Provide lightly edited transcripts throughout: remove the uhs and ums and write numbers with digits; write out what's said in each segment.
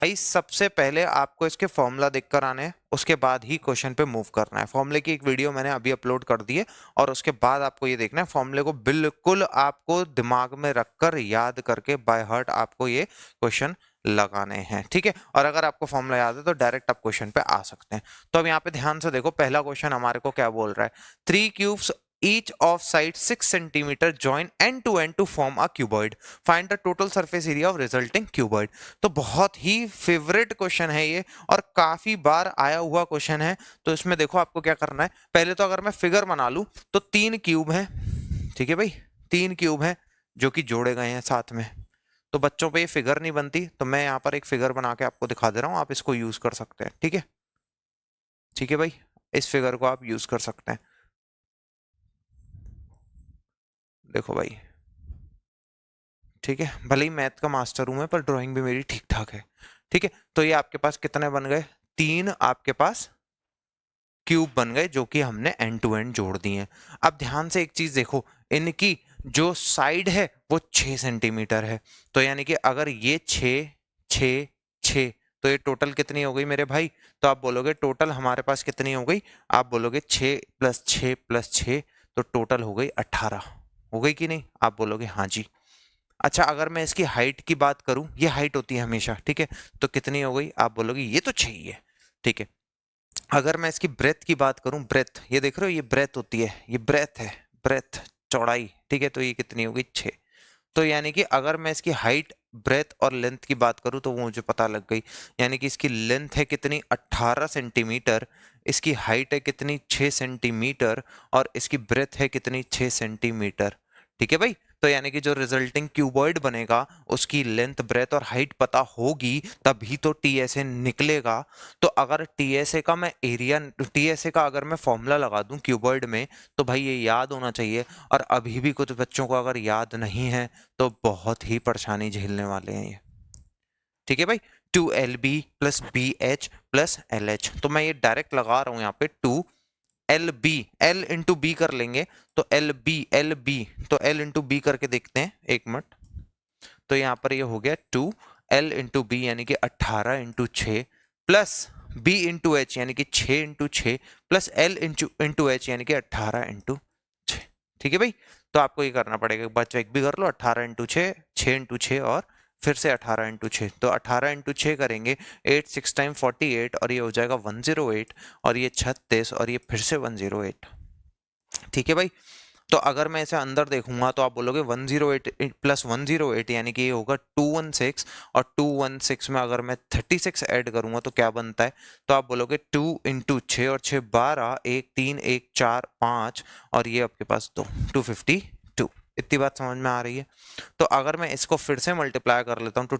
भाई सबसे पहले आपको इसके फॉर्मूला देखकर आने हैं, उसके बाद ही क्वेश्चन पे मूव करना है। फॉर्मूले की एक वीडियो मैंने अभी अपलोड कर दी है और उसके बाद आपको ये देखना है, फॉर्मूले को बिल्कुल आपको दिमाग में रखकर याद करके बाय हार्ट आपको ये क्वेश्चन लगाने हैं, ठीक है। और अगर आपको फॉर्मूला याद है तो डायरेक्ट आप क्वेश्चन पे आ सकते हैं। तो अब यहाँ पे ध्यान से देखो, पहला क्वेश्चन हमारे को क्या बोल रहा है, 3 cubes each of side 6 centimeter join end to end to form a cuboid, find the total surface area of resulting cuboid। तो बहुत ही फेवरेट क्वेश्चन है ये और काफी बार आया हुआ क्वेश्चन है। तो इसमें देखो आपको क्या करना है, पहले तो अगर मैं फिगर बना लूं तो 3 क्यूब है, ठीक है भाई, 3 क्यूब है जो कि जोड़े गए हैं साथ में। तो बच्चों पे ये फिगर नहीं बनती, तो मैं यहाँ पर एक फिगर बना के आपको दिखा दे रहा हूँ, आप इसको यूज कर सकते हैं, ठीक है। ठीक है भाई, इस फिगर को आप यूज कर सकते हैं। देखो भाई, ठीक है, भले ही मैथ का मास्टर हूं मैं, पर ड्राइंग भी मेरी ठीक ठाक है, ठीक है। तो ये आपके पास कितने बन गए, 3 आपके पास क्यूब बन गए जो कि हमने एंड टू एंड जोड़ दिए हैं। अब ध्यान से एक चीज देखो, इनकी जो साइड है वो 6 सेंटीमीटर है, तो यानी कि अगर ये 6 6 6, तो ये टोटल कितनी हो गई मेरे भाई, तो आप बोलोगे टोटल हमारे पास कितनी हो गई, आप बोलोगे 6 + 6 + 6, तो टोटल हो गई 18, हो गई कि नहीं, आप बोलोगे हाँ जी। अच्छा, अगर मैं इसकी हाइट की बात करूं, ये हाइट होती है हमेशा, ठीक है, तो कितनी हो गई, आप बोलोगे ये तो 6 ही है, ठीक है। अगर मैं इसकी ब्रेथ की बात करूं, ब्रेथ, ये देख रहे हो, ये ब्रेथ होती है, ये ब्रेथ है, ब्रेथ चौड़ाई, ठीक है, तो ये कितनी होगी 6। तो यानी कि अगर मैं इसकी हाइट, ब्रेथ और लेंथ की बात करूं तो वो मुझे पता लग गई, यानी कि इसकी लेंथ है कितनी, 18 सेंटीमीटर, इसकी हाइट है कितनी, 6 सेंटीमीटर, और इसकी ब्रेथ है कितनी, 6 सेंटीमीटर, ठीक है भाई। तो यानी कि जो रिजल्टिंग क्यूबॉइड बनेगा उसकी लेंथ, ब्रेथ और हाइट पता होगी तभी तो टीएसए निकलेगा। तो अगर टीएसए का मैं एरिया, टीएसए का अगर मैं फॉर्मूला लगा दूं क्यूबॉइड में, तो भाई ये याद होना चाहिए। और अभी भी कुछ बच्चों को अगर याद नहीं है तो बहुत ही परेशानी झेलने वाले हैं ये, ठीक है भाई। 2LB + BH + LH, तो मैं ये डायरेक्ट लगा रहा हूं यहाँ पे 2LB, L इंटू बी कर लेंगे, तो LB, तो L इंटू बी करके देखते हैं, एक मिनट। तो यहाँ पर ये हो गया 2L इंटू बी यानी कि 18 into 6 plus B into H यानी कि 6 into 6 plus L into H यानी कि 18 इंटू 6, ठीक है भाई। तो आपको ये करना पड़ेगा, एक बार चेक भी कर लो, 18 इंटू 6, 6 इंटू 6 और फिर से 18 इंटू 6, तो 18 इंटू 6 करेंगे 8 6 टाइम 48, और ये हो जाएगा 108, और ये 36, और ये फिर से 108, ठीक है भाई। तो अगर मैं इसे अंदर देखूंगा तो आप बोलोगे 108 + 108 यानी कि ये होगा 216, और 216 में अगर मैं 36 ऐड करूंगा तो क्या बनता है, तो आप बोलोगे 2 इंटू 6 और 6 12, 1 3 1 4 5, और ये आपके पास 252। इतनी बात समझ में आ रही है। तो अगर मैं इसको फिर से मल्टीप्लाई कर लेता हूँ तो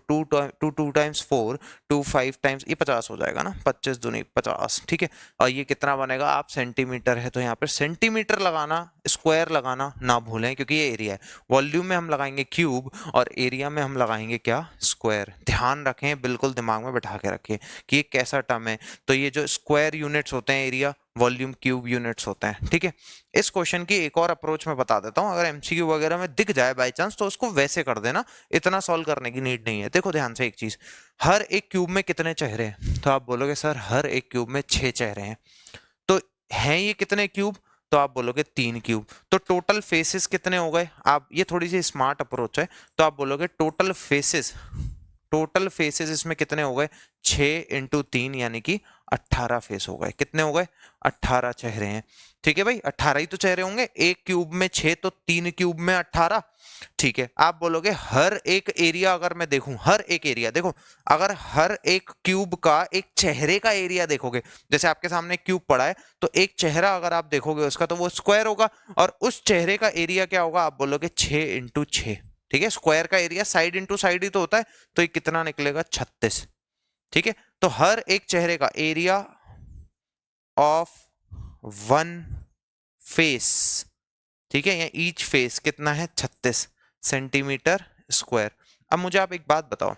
2 टाइम्स 4, 2 5 टाइम्स, ये 50 हो जाएगा ना, 25 दूनी 50, ठीक है। और ये कितना बनेगा, आप सेंटीमीटर है तो यहाँ पर सेंटीमीटर लगाना, स्क्वायर लगाना ना भूलें, क्योंकि ये एरिया है। वॉल्यूम में हम लगाएंगे क्यूब और एरिया में हम लगाएंगे क्या, स्क्वायर। ध्यान रखें, बिल्कुल दिमाग में बैठा के रखिए कि ये कैसा टर्म है। तो ये जो स्क्वायर यूनिट्स होते हैं एरिया, वॉल्यूम क्यूब यूनिट्स होते हैं, ठीक है। इस क्वेश्चन की एक और अप्रोच मैं बता देता हूं, अगर एमसीक्यू वगैरह में दिख जाए बाय चांस तो उसको वैसे कर देना, इतना सॉल्व करने की नीड नहीं है। देखो ध्यान से एक चीज, हर एक क्यूब में कितने चेहरे हैं, तो आप बोलोगे सर हर एक क्यूब में 6 चेहरे हैं, तो हैं ये कितने क्यूब, तो आप बोलोगे 3 क्यूब, तो टोटल फेसेस कितने हो गए, आप ये थोड़ी सी स्मार्ट अप्रोच है, तो आप बोलोगे टोटल फेसेस, टोटल फेसेस इसमें कितने हो गए, 6 इंटू 3 यानी कि 18 फेस हो गए, कितने हो गए, 18 चेहरे हैं, ठीक है भाई। 18 ही तो चेहरे होंगे, एक क्यूब में 6 तो 3 क्यूब में 18, ठीक है। आप बोलोगे हर एक एरिया अगर मैं देखूं, हर एक एरिया देखो, अगर हर एक क्यूब का एक चेहरे का एरिया देखोगे, जैसे आपके सामने क्यूब पड़ा है तो एक चेहरा अगर आप देखोगे उसका तो वो स्क्वायर होगा, और उस चेहरे का एरिया क्या होगा, आप बोलोगे 6 इंटू 6, ठीक है। स्क्वायर का एरिया साइड इंटू साइड ही तो होता है, तो ये कितना निकलेगा, 36, ठीक है। तो हर एक चेहरे का एरिया ऑफ वन फेस, ठीक है, या ईच फेस कितना है, 36 सेंटीमीटर स्क्वायर। अब मुझे आप एक बात बताओ,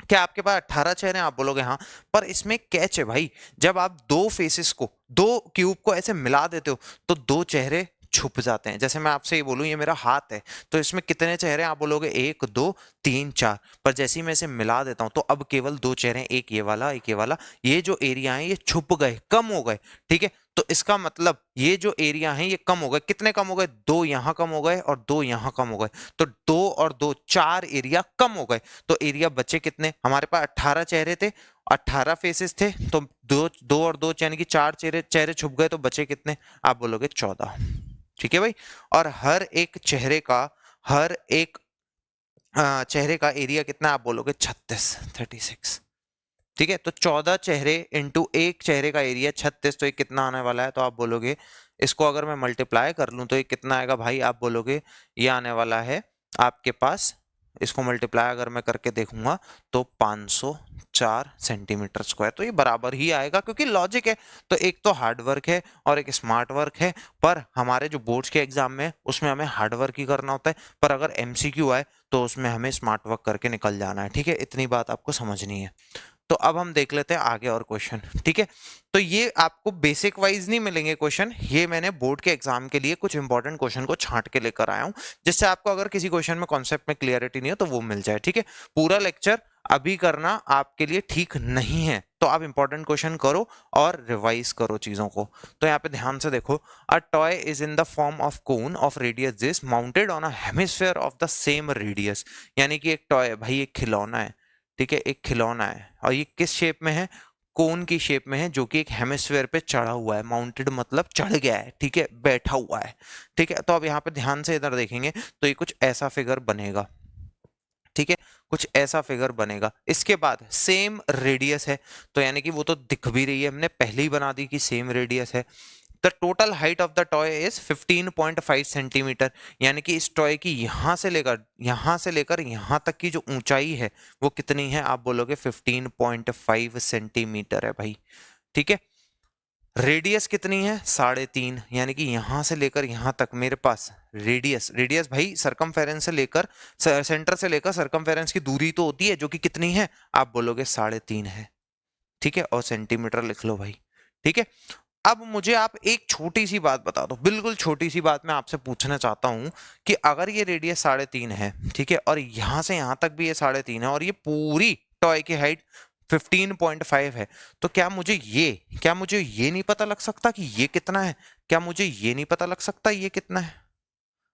क्या आपके पास 18 चेहरे हैं, आप बोलोगे हाँ, पर इसमें कैच है भाई, जब आप दो फेसेस को, दो क्यूब को ऐसे मिला देते हो तो दो चेहरे छुप जाते हैं। जैसे मैं आपसे ये बोलूं ये मेरा हाथ है, तो इसमें कितने चेहरे, आप बोलोगे 1 2 3 4, पर जैसे ही मैं इसे मिला देता हूं तो अब केवल 2 चेहरे, एक ये वाला एक ये वाला, ये जो एरिया है ये छुप गए, कम हो गए। ठीक है, तो इसका मतलब ये जो एरिया है ये कम हो गए। कितने कम हो गए? 2 यहां कम हो गए और 2 यहां कम हो गए, तो 2 और 2 4 एरिया कम हो गए। तो एरिया बचे कितने? हमारे पास 18 चेहरे थे, 18 फेसेस थे, तो दो और 2 यानी कि 4 चेहरे चेहरे छुप गए, तो बचे कितने? आप बोलोगे 14। ठीक है भाई, और हर एक चेहरे का, हर एक चेहरे का एरिया कितना? आप बोलोगे 36। ठीक है, तो 14 चेहरे इंटू एक चेहरे का एरिया 36, तो ये कितना आने वाला है? तो आप बोलोगे, इसको अगर मैं मल्टीप्लाई कर लूं तो ये कितना आएगा भाई? आप बोलोगे ये आने वाला है आपके पास, इसको मल्टीप्लाई अगर मैं करके देखूंगा तो 504 सेंटीमीटर स्क्वायर। तो ये बराबर ही आएगा, क्योंकि लॉजिक है। तो एक तो हार्ड वर्क है और एक स्मार्ट वर्क है, पर हमारे जो बोर्ड्स के एग्जाम में उसमें हमें हार्ड वर्क ही करना होता है, पर अगर एमसीक्यू आए तो उसमें हमें स्मार्ट वर्क करके निकल जाना है। ठीक है, इतनी बात आपको समझनी है। तो अब हम देख लेते हैं आगे और क्वेश्चन। ठीक है, तो ये आपको बेसिक वाइज नहीं मिलेंगे क्वेश्चन, ये मैंने बोर्ड के एग्जाम के लिए कुछ इंपॉर्टेंट क्वेश्चन को छांट के लेकर आया हूं, जिससे आपको अगर किसी क्वेश्चन में कॉन्सेप्ट में क्लियरिटी नहीं हो तो वो मिल जाए। ठीक है, पूरा लेक्चर अभी करना आपके लिए ठीक नहीं है, तो आप इंपॉर्टेंट क्वेश्चन करो और रिवाइज करो चीजों को। तो यहाँ पे ध्यान से देखो, a toy is in the form of cone of radius this mounted on a hemisphere of the same radius. यानी कि एक टॉय भाई, एक खिलौना है। ठीक है, एक खिलौना है, और ये किस शेप में है? कोन की शेप में है, जो कि एक हेमिस्फीयर पे चढ़ा हुआ है। माउंटेड मतलब चढ़ गया है, ठीक है, बैठा हुआ है। ठीक है, तो अब यहाँ पे ध्यान से इधर देखेंगे तो ये कुछ ऐसा फिगर बनेगा। ठीक है, कुछ ऐसा फिगर बनेगा। इसके बाद सेम रेडियस है, तो यानी कि वो तो दिख भी रही है, हमने पहले ही बना दी कि सेम रेडियस है। The total height of the toy is 15.5 centimetre, यानी कि इस टॉय की यहां से लेकर यहां तक की जो ऊंचाई है वो कितनी है? आप बोलोगे 15.5 सेंटीमीटर है भाई। ठीक है, रेडियस कितनी है? 3.5, यानी कि यहां से लेकर यहां तक मेरे पास रेडियस भाई सरकमफेरेंस से लेकर, सेंटर से लेकर सरकमफेरेंस की दूरी तो होती है, जो कि कितनी है? आप बोलोगे 3.5 है। ठीक है, और सेंटीमीटर लिख लो भाई। ठीक है, अब मुझे आप एक छोटी सी बात बता दो, बिल्कुल छोटी सी बात मैं आपसे पूछना चाहता हूं कि अगर ये रेडियस 3.5 है, ठीक है, और यहां से यहां तक भी ये 3.5 है, और ये पूरी टॉय की हाइट 15.5 है, तो क्या मुझे ये नहीं पता लग सकता कि ये कितना है? क्या मुझे ये नहीं पता लग सकता ये कितना है?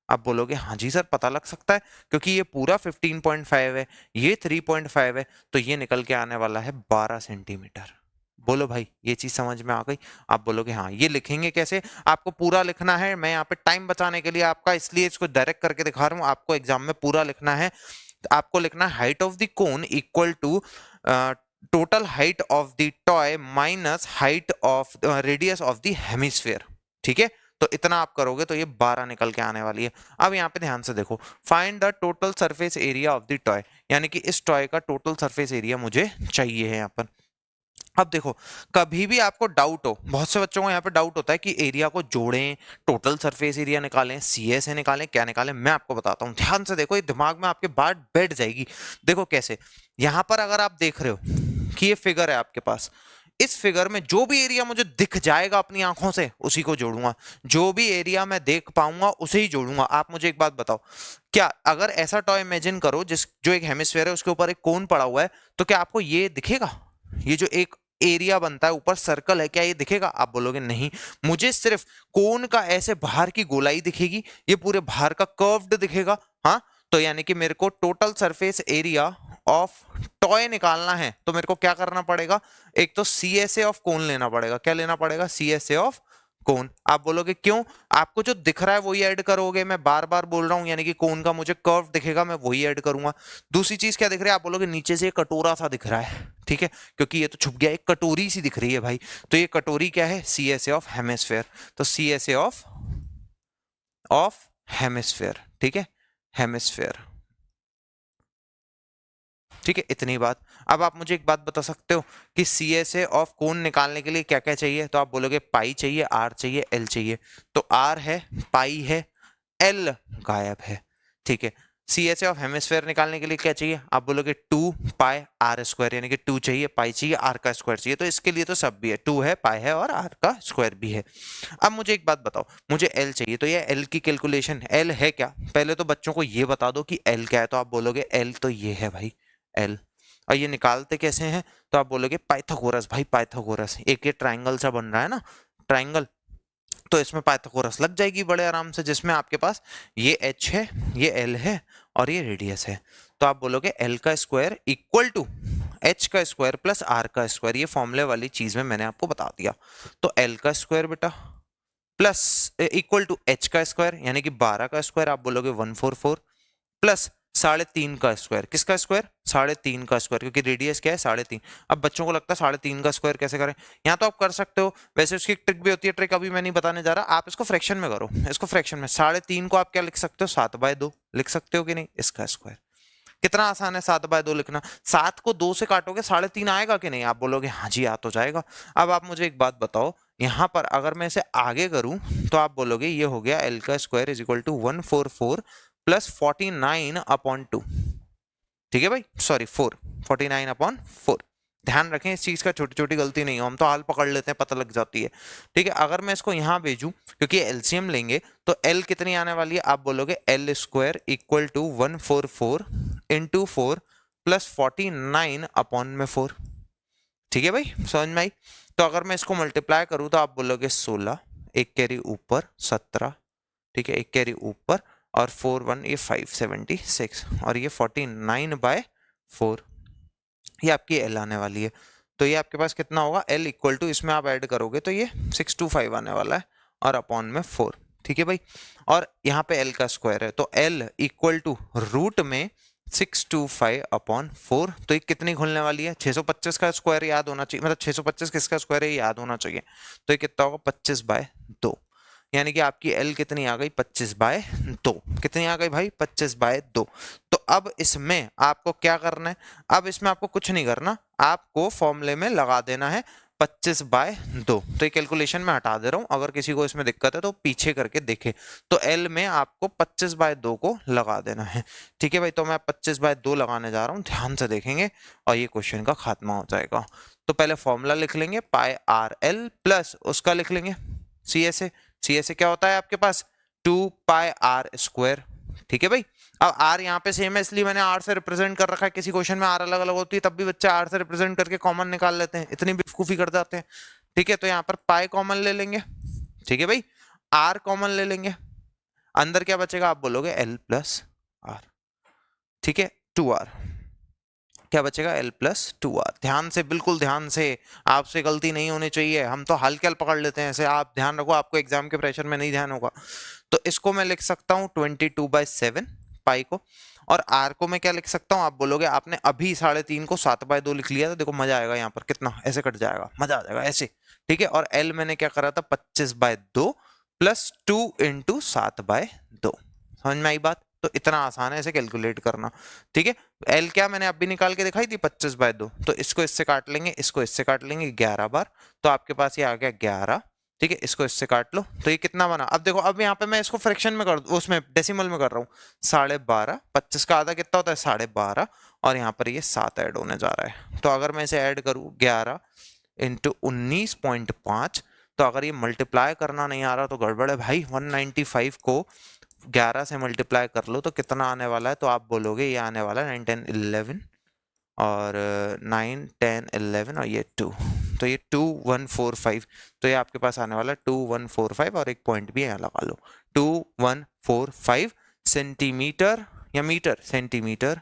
आप बोलोगे हाँ जी सर पता लग सकता है, क्योंकि ये पूरा 15.5 है, ये 3.5 है, तो ये निकल के आने वाला है 12 सेंटीमीटर। बोलो भाई, ये चीज समझ में आ गई? आप बोलोगे हाँ। ये लिखेंगे कैसे? आपको पूरा लिखना है, मैं यहाँ पे टाइम बचाने के लिए आपका इसलिए इसको डायरेक्ट करके दिखा रहा हूँ। आपको एग्जाम में पूरा लिखना है। आपको लिखना है height of the cone equal to total height of the toy minus height of radius of the hemisphere. ठीक है, तो इतना आप करोगे तो ये 12 निकल के आने वाली है। अब यहाँ पे ध्यान से देखो, find the total surface area of the toy, यानी कि इस टॉय का टोटल सरफेस एरिया मुझे चाहिए है यहाँ पर। अब देखो, कभी भी आपको डाउट हो, बहुत से बच्चों को यहाँ पे डाउट होता है कि एरिया को जोड़ें, टोटल सरफेस एरिया निकालें, सीएसए निकालें, क्या निकालें? मैं आपको बताता हूँ, ध्यान से देखो, ये दिमाग में आपके बात बैठ जाएगी। देखो कैसे, यहाँ पर अगर आप देख रहे हो कि ये फिगर है आपके पास, इस फिगर में जो भी एरिया मुझे दिख जाएगा अपनी आंखों से उसी को जोड़ूंगा, जो भी एरिया मैं देख पाऊंगा उसे ही जोड़ूंगा। आप मुझे एक बात बताओ, क्या अगर ऐसा टॉय इमेजिन करो जो एक हेमिस्फीयर है, उसके ऊपर एक कोन पड़ा हुआ है, तो क्या आपको ये दिखेगा? ये जो एक एरिया बनता है ऊपर सर्कल है, क्या ये दिखेगा? आप बोलोगे नहीं, मुझे सिर्फ कोन का ऐसे बाहर की गोलाई दिखेगी, ये पूरे बाहर का कर्व्ड दिखेगा। हाँ, तो यानी कि मेरे को total surface area of toy निकालना है, तो मेरे को क्या करना पड़ेगा? एक तो सीएसए ऑफ कोन लेना पड़ेगा। क्या लेना पड़ेगा? CSA of cone. आप बोलोगे क्यों? आपको जो दिख रहा है वही ऐड करोगे, मैं बार बार बोल रहा हूं, यानी कि कोन का मुझे कर्व दिखेगा, मैं वही ऐड करूंगा। दूसरी चीज क्या दिख रहा है? आप बोलोगे नीचे से एक कटोरा सा दिख रहा है, ठीक है, क्योंकि ये तो छुप गया, एक कटोरी सी दिख रही है भाई, तो ये कटोरी क्या है? CSA of hemisphere. तो सीएसए ऑफ हेमिस्फीयर, ठीक है, हेमिस्फीयर। ठीक है, इतनी बात। अब आप मुझे एक बात बता सकते हो कि सीएसए ऑफ कोन निकालने के लिए क्या क्या चाहिए? तो आप बोलोगे पाई चाहिए, आर चाहिए, एल चाहिए। तो आर है, पाई है, एल गायब है। ठीक है, CHA ऑफ हेमिस्फेयर निकालने के लिए क्या चाहिए? आप बोलोगे 2 पाई आर स्क्वायर, यानी कि 2 चाहिए, पाई चाहिए, आर का स्क्वायर चाहिए। तो इसके लिए तो सब भी है, 2 है, पाई है और आर का स्क्वायर भी है। अब मुझे एक बात बताओ, मुझे एल चाहिए, तो ये एल की कैलकुलेशन, एल है क्या? पहले तो बच्चों को ये बता दो कि एल क्या है। तो आप बोलोगे एल तो ये है भाई, एल। और ये निकालते कैसे हैं? तो आप बोलोगे पाइथागोरस, भाई पाइथागोरस। एक ये ट्राइंगल सा बन रहा है ना, ट्राइंगल, तो इसमें पाइथागोरस लग जाएगी बड़े आराम से, जिसमें आपके पास ये एच है, ये एल है और ये रेडियस है। तो आप बोलोगे एल का स्क्वायर इक्वल टू एच का स्क्वायर प्लस आर का स्क्वायर। ये फॉर्मूले वाली चीज में मैंने आपको बता दिया। तो एल का स्क्वायर बेटा प्लस इक्वल टू एच का स्क्वायर, यानी कि 12 का स्क्वायर, आप बोलोगे 144 प्लस 3.5 का स्क्वायर। किसका स्क्वायर? 3.5 का स्क्वायर, क्योंकि रेडियस क्या है 3.5। अब बच्चों को लगता है 3.5 का स्क्वायर कैसे करें? यहाँ तो आप कर सकते हो, वैसे उसकी एक ट्रिक भी होती है, ट्रिक अभी मैं नहीं बताने जा रहा। आप इसको फ्रैक्शन में करो, इसको फ्रैक्शन में 3.5 को आप क्या लिख सकते हो? 7/2 लिख सकते हो कि नहीं? इसका स्क्वायर। कितना आसान है 7/2 लिखना। 7 को 2 से काटोगे 3.5 आएगा कि नहीं? आप बोलोगे हाँ जी आ तो जाएगा। अब आप मुझे एक बात बताओ, यहाँ पर अगर मैं इसे आगे करूं तो आप बोलोगे ये हो गया एल का square is equal to 144 plus 49/2। ठीक है भाई, सॉरी 49/4। ध्यान रखें इस चीज का, छोटी छोटी गलती नहीं हो, हम तो हाल पकड़ लेते हैं, पता लग जाती है। ठीक है, अगर मैं इसको यहां भेजूं, क्योंकि एलसीएम लेंगे, तो एल कितनी आने वाली है? आप बोलोगे L square equal to 144 into 4 plus 49/4। ठीक है भाई, समझ में आई? तो अगर मैं इसको मल्टीप्लाई करूं तो आप बोलोगे 16, एक कैरी ऊपर 17, ठीक है, एक कैरी ऊपर और 4 1 ये 576 और ये 49/4। ये आपकी एल आने वाली है। तो ये आपके पास कितना होगा? एल इक्वल टू, इसमें आप ऐड करोगे तो ये 625 आने वाला है और अपॉन में 4। ठीक है भाई, और यहाँ पे एल का स्क्वायर है, तो एल इक्वल टू रूट में 625/4। तो ये कितनी खुलने वाली है? 625 का स्क्वायर याद होना चाहिए, मतलब 625 किसका स्क्वायर है याद होना चाहिए। तो ये कितना होगा? 25/2, यानी कि आपकी एल कितनी आ गई? 25/2। कितनी आ गई भाई? 25/2। तो अब इसमें आपको क्या करना है? अब इसमें आपको कुछ नहीं करना, आपको फॉर्मूले में लगा देना है 25/2। तो ये कैलकुलेशन में हटा दे रहा हूं, अगर किसी को इसमें दिक्कत है तो पीछे करके देखे। तो एल में आपको 25/2 को लगा देना है। ठीक है भाई, तो मैं 25/2 लगाने जा रहा हूँ, ध्यान से देखेंगे और ये क्वेश्चन का खात्मा हो जाएगा। तो पहले फॉर्मूला लिख लेंगे पाई आर एल प्लस उसका लिख लेंगे CSA। CSA क्या होता है आपके पास? 2 पाई आर स्क्वायर। ठीक है भाई, अब आर यहाँ पे सेम है इसलिए मैंने आर से रिप्रेजेंट कर रखा है। किसी क्वेश्चन में आर अलग अलग होती है तब भी बच्चे आर से रिप्रेजेंट करके कॉमन निकाल लेते हैं, इतनी बेवकूफी कर जाते हैं। ठीक है, तो यहाँ पर पाई कॉमन ले लेंगे। ठीक है भाई, आर कॉमन ले लेंगे, अंदर क्या बचेगा? आप बोलोगे एल प्लस आर। ठीक है, 2r क्या बचेगा? L plus 2r। ध्यान से, बिल्कुल ध्यान से, आपसे गलती नहीं होनी चाहिए, हम तो हल्के हल पकड़ लेते हैं ऐसे। आप ध्यान रखो, आपको एग्जाम के प्रेशर में नहीं ध्यान होगा। तो इसको मैं लिख सकता हूँ 22/7 पाई को, और आर को मैं क्या लिख सकता हूँ? आप बोलोगे आपने अभी 3.5 को 7/2 लिख लिया, तो देखो मजा आएगा यहाँ पर, कितना ऐसे कट जाएगा, मजा आ जाएगा ऐसे। ठीक है, और एल मैंने क्या करा था? 25/2 प्लस 2 इंटू 7/2। समझ में आई बात? तो इतना आसान है इसे कैलकुलेट करना। ठीक है, एल क्या मैंने अभी निकाल के दिखाई थी? 25/2। तो इसको इससे काट लेंगे, इसको इससे काट लेंगे 11 बार, तो आपके पास ये आ गया 11। ठीक है, इसको इससे काट लो, तो ये कितना बना? अब देखो, अब यहाँ पे मैं इसको फ्रैक्शन में कर, उसमें डेसिमल में कर रहा हूँ। 12.5, 25 का आधा कितना होता है? 12.5, और यहाँ पर ये 7 ऐड होने जा रहा है। तो अगर मैं इसे ऐड करूँ 11 इंटू 19.5, तो अगर ये मल्टीप्लाई करना नहीं आ रहा तो गड़बड़ है भाई। 195 को 11 से मल्टीप्लाई कर लो तो कितना आने वाला है? तो आप बोलोगे ये आने वाला है 9 10 11 और 9 10 11 और ये 2, तो ये 2145। तो ये आपके पास आने वाला है 2145, और एक पॉइंट भी यहाँ लगा लो, 2145 सेंटीमीटर या मीटर, सेंटीमीटर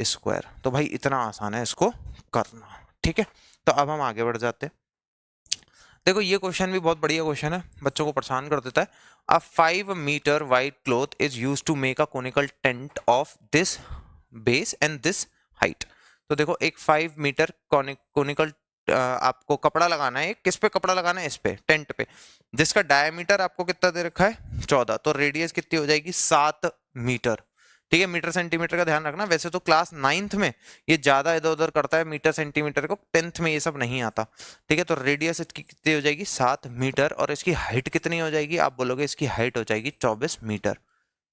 स्क्वायर। तो भाई इतना आसान है इसको करना। ठीक है, तो अब हम आगे बढ़ जाते हैं। देखो ये क्वेश्चन भी बहुत बढ़िया क्वेश्चन है, बच्चों को परेशान कर देता है। A 5 metre wide cloth is used to make a conical tent of this base and this height. तो देखो एक 5 मीटर कोनिकल आपको कपड़ा लगाना है। किस पे कपड़ा लगाना है? इस पे, टेंट पे, जिसका डायमीटर आपको कितना दे रखा है? 14। तो रेडियस कितनी हो जाएगी? 7 मीटर। ठीक है, मीटर सेंटीमीटर का ध्यान रखना। वैसे तो क्लास 9th में ये ज्यादा इधर उधर करता है मीटर सेंटीमीटर को, 10th में ये सब नहीं आता। ठीक है, तो रेडियस इसकी कितनी हो जाएगी? 7 मीटर, और इसकी हाइट कितनी हो जाएगी? आप बोलोगे इसकी हाइट हो जाएगी 24 मीटर।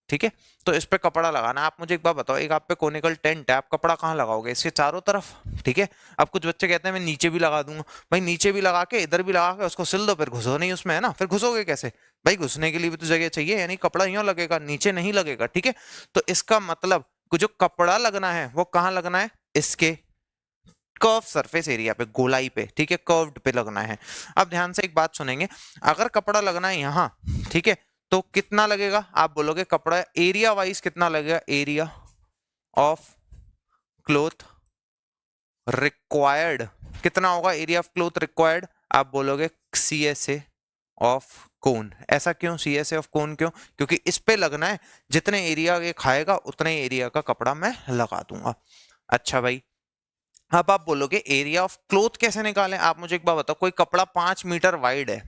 ठीक है, तो इस पे कपड़ा लगाना। आप मुझे एक बात बताओ, एक आप पे कोनिकल टेंट है, आप कपड़ा कहाँ लगाओगे? इसके चारों तरफ, ठीक है। अब कुछ बच्चे कहते हैं मैं नीचे भी लगा दूंगा। भाई नीचे भी लगा के इधर भी लगा के उसको सिल दो, फिर घुसो नहीं उसमें, है ना? फिर घुसोगे कैसे? भाई घुसने के लिए भी तो जगह चाहिए, यानी कपड़ा यूं लगेगा, नीचे नहीं लगेगा, ठीक है। तो इसका मतलब जो कपड़ा लगना है वो कहाँ लगना है? इसके कर्व सरफेस एरिया पे, गोलाई पे, ठीक है, कर्व्ड पे लगना है। अब ध्यान से एक बात सुनेंगे, अगर कपड़ा लगना है यहाँ, ठीक है, तो कितना लगेगा? आप बोलोगे कपड़ा एरिया वाइज कितना लगेगा? एरिया ऑफ क्लोथ रिक्वायर्ड कितना होगा? एरिया ऑफ क्लोथ रिक्वायर्ड, आप बोलोगे CSA ऑफ कोन। ऐसा क्यों CSA ऑफ कोन? क्यों? क्योंकि इस पे लगना है, जितने एरिया ये खाएगा उतने एरिया का कपड़ा मैं लगा दूंगा। अच्छा भाई, अब आप बोलोगे एरिया ऑफ क्लोथ कैसे निकालें? आप मुझे एक बात बताओ, कोई कपड़ा 5 मीटर वाइड है,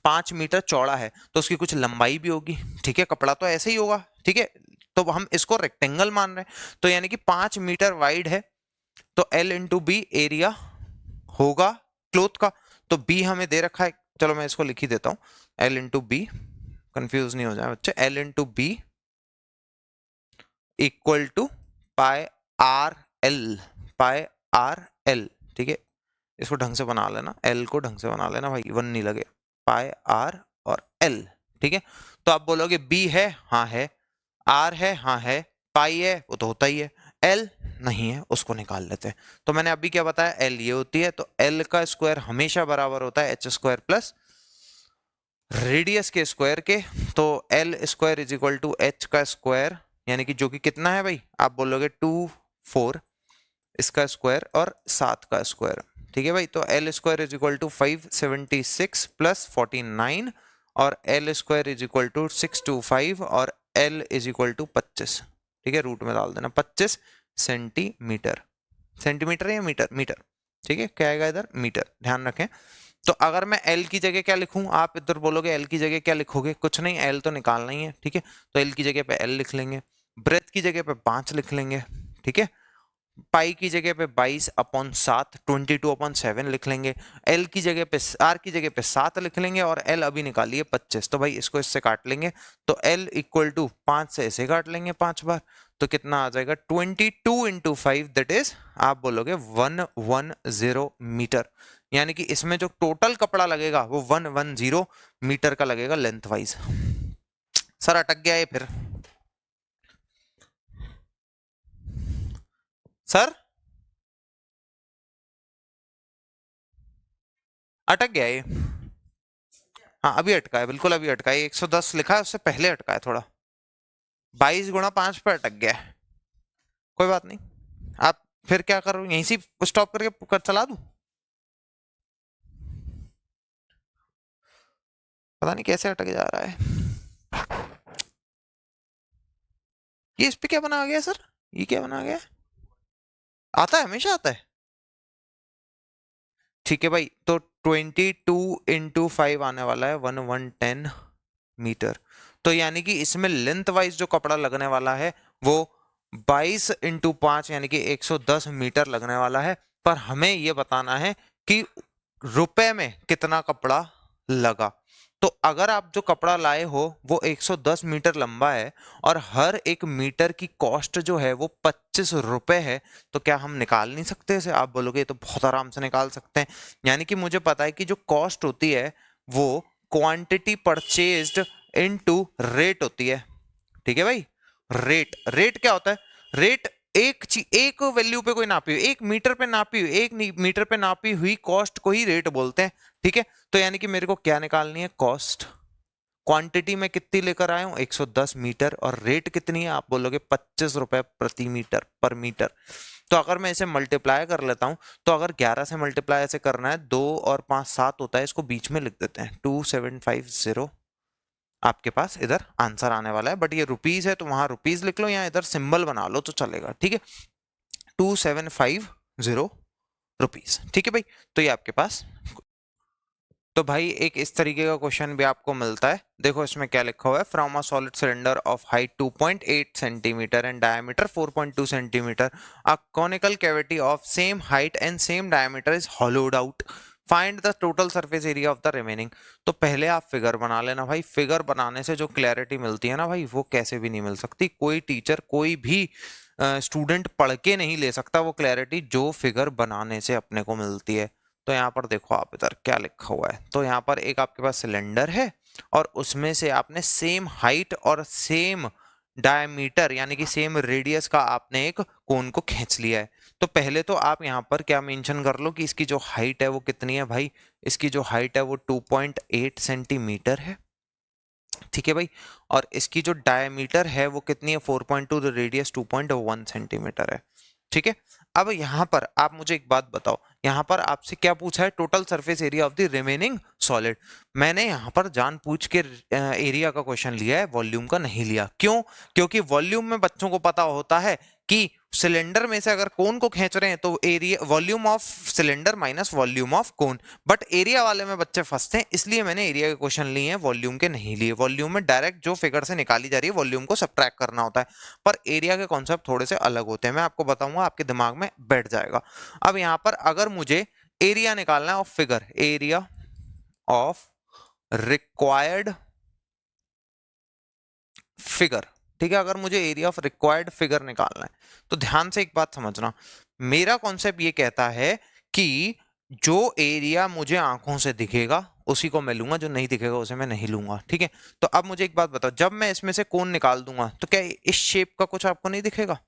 5 मीटर चौड़ा है, तो उसकी कुछ लंबाई भी होगी, ठीक है, कपड़ा तो ऐसे ही होगा, ठीक है। तो हम इसको रेक्टेंगल मान रहे हैं, तो यानी कि 5 मीटर वाइड है, तो L इंटू बी एरिया होगा क्लोथ का। तो B हमें दे रखा है, चलो मैं इसको लिख ही देता हूं, L इंटू बी, कंफ्यूज नहीं हो जाए बच्चे, L into B equal to pi R L, pi R L, ठीक है। इसको ढंग से बना लेना, एल को ढंग से बना लेना भाई, वन नहीं लगे, पाई आर और एल, ठीक है। तो आप बोलोगे बी है, हाँ है, आर है, हाँ है, पाई है, वो तो होता ही है, एल नहीं है, उसको निकाल लेते हैं। तो मैंने अभी क्या बताया? एल ये होती है, तो एल का स्क्वायर हमेशा बराबर होता है एच स्क्वायर प्लस रेडियस के स्क्वायर के। तो L square is equal to H का स्क्वायर, यानी कि जो कि कितना है भाई? आप बोलोगे 2 4 इसका स्क्वायर और 7 का स्क्वायर, ठीक है भाई। तो L square is equal to 576 plus 49 और L square is equal to 625 और एल इज इक्वल टू 25, ठीक है, रूट में डाल देना 25 सेंटीमीटर। सेंटीमीटर या मीटर? मीटर, ठीक है, क्या आएगा इधर? मीटर, ध्यान रखें। तो अगर मैं एल की जगह क्या लिखूं? आप इधर बोलोगे एल की जगह क्या लिखोगे? कुछ नहीं, एल तो निकालना ही है, ठीक है। तो एल की जगह पे एल लिख लेंगे, ब्रेथ की जगह पे 5 लिख लेंगे, ठीक है, पाई की जगह पे 22/7 22/7 लिख लेंगे, एल की जगह पे, आर की जगह पे 7 लिख लेंगे और एल अभी निकालिए 25। तो भाई इसको इससे काट लेंगे, तो एल इक्वल टू 5 से ऐसे काट लेंगे 5 बार, तो कितना आ जाएगा? 22 इंटू 5, दैट इज आप बोलोगे 110 मीटर। यानी कि इसमें जो टोटल कपड़ा लगेगा वो 110 मीटर का लगेगा लेंथ वाइज। सर अटक गया ये फिर? सर अटक गया ये? हाँ अभी अटका है, बिल्कुल अभी अटका है, 110 लिखा है, उससे पहले अटका है थोड़ा, 22 गुणा 5 पे अटक गया है। कोई बात नहीं, आप फिर क्या करो, यहीं से स्टॉप करके चला दूं? पता नहीं कैसे अटक जा रहा है ये। इस पे क्या बना गया सर? ये क्या बना गया? आता है, हमेशा आता है, ठीक है भाई। तो 22 इंटू 5 आने वाला है 1110 मीटर। तो यानी कि इसमें लेंथ वाइज जो कपड़ा लगने वाला है वो 22 इंटू 5 यानी कि 110 मीटर लगने वाला है। पर हमें यह बताना है कि रुपए में कितना कपड़ा लगा। तो अगर आप जो कपड़ा लाए हो वो 110 मीटर लंबा है और हर एक मीटर की कॉस्ट जो है वो 25 रुपए है, तो क्या हम निकाल नहीं सकते इसे? आप बोलोगे तो बहुत आराम से निकाल सकते हैं। यानी कि मुझे पता है कि जो कॉस्ट होती है वो क्वांटिटी परचेज्ड इनटू रेट होती है, ठीक है भाई। रेट, रेट क्या होता है? रेट एक वैल्यू पे कोई नापी हुई, एक मीटर पे नापी हुई, एक मीटर पे नापी हुई कॉस्ट को ही रेट बोलते हैं, ठीक है। तो यानी कि मेरे को क्या निकालनी है? कॉस्ट। क्वांटिटी में कितनी लेकर आया हूं? 110 मीटर, और रेट कितनी है? आप बोलोगे 25 रुपए प्रति मीटर, पर मीटर। तो अगर मैं इसे मल्टीप्लाई कर लेता हूं, तो अगर 11 से मल्टीप्लाई ऐसे करना है, 2 और 5 7 होता है, इसको बीच में लिख देते हैं, 2750 आपके पास इधर आंसर आने वाला है। बट ये रुपीज है तो वहां रुपीज लिख लो या इधर सिंबल बना लो तो चलेगा, ठीक है। 2750 रुपीज, ठीक है भाई। तो ये आपके पास, तो भाई एक इस तरीके का क्वेश्चन भी आपको मिलता है। देखो इसमें क्या लिखा हुआ है, from a solid cylinder of height 2.8 centimetre and diameter 4.2 centimetre a conical cavity of same height and same diameter is होलोड out find the total surface area of the remaining. तो पहले आप फिगर बना लेना भाई, फिगर बनाने से जो clarity मिलती है ना भाई, वो कैसे भी नहीं मिल सकती। कोई टीचर, कोई भी स्टूडेंट पढ़ के नहीं ले सकता वो क्लैरिटी जो फिगर बनाने से अपने को मिलती है। तो यहाँ पर देखो आप इधर क्या लिखा हुआ है, तो यहाँ पर एक आपके पास सिलेंडर है और उसमें से आपने सेम हाइट और सेम डायमीटर यानी कि सेम रेडियस का आपने एक कोन को खींच लिया है। तो पहले तो आप यहाँ पर क्या मेंशन कर लो कि इसकी जो हाइट है वो कितनी है भाई, इसकी जो हाइट है वो 2.8 सेंटीमीटर है, ठीक है भाई। और इसकी जो डायमीटर है वो कितनी है 4.2, तो रेडियस 2.1 सेंटीमीटर है, ठीक है। अब यहाँ पर आप मुझे एक बात बताओ, यहाँ पर आपसे क्या पूछा है, total surface area of the remaining solid. मैंने यहाँ पर जानबूझ के एरिया का क्वेश्चन लिया है, वॉल्यूम का नहीं लिया। क्यों? क्योंकि वॉल्यूम में बच्चों को पता होता है कि सिलेंडर में से अगर कोन को खींच रहे हैं तो area volume of cylinder minus volume of cone, but area वाले में बच्चे फंसते हैं, इसलिए मैंने एरिया के क्वेश्चन लिए हैं, वॉल्यूम के नहीं लिए। वॉल्यूम में डायरेक्ट जो फिगर से निकाली जा रही है वॉल्यूम को सब्ट्रैक्ट करना होता है, पर एरिया के कॉन्सेप्ट थोड़े से अलग होते हैं, मैं आपको बताऊंगा, आपके दिमाग में बैठ जाएगा। अब यहाँ पर अगर मुझे एरिया निकालना है of figure, area of required figure, ठीक है, अगर मुझे एरिया ऑफ रिक्वायर्ड फिगर निकालना है तो ध्यान से एक बात समझना, मेरा कॉन्सेप्ट ये कहता है कि जो एरिया मुझे आंखों से दिखेगा उसी को मैं लूंगा, जो नहीं दिखेगा उसे मैं नहीं लूंगा, ठीक है। तो अब मुझे एक बात बताओ, जब मैं इसमें से कोन निकाल दूंगा तो क्या इस शेप का कुछ आपको नहीं दिखेगा?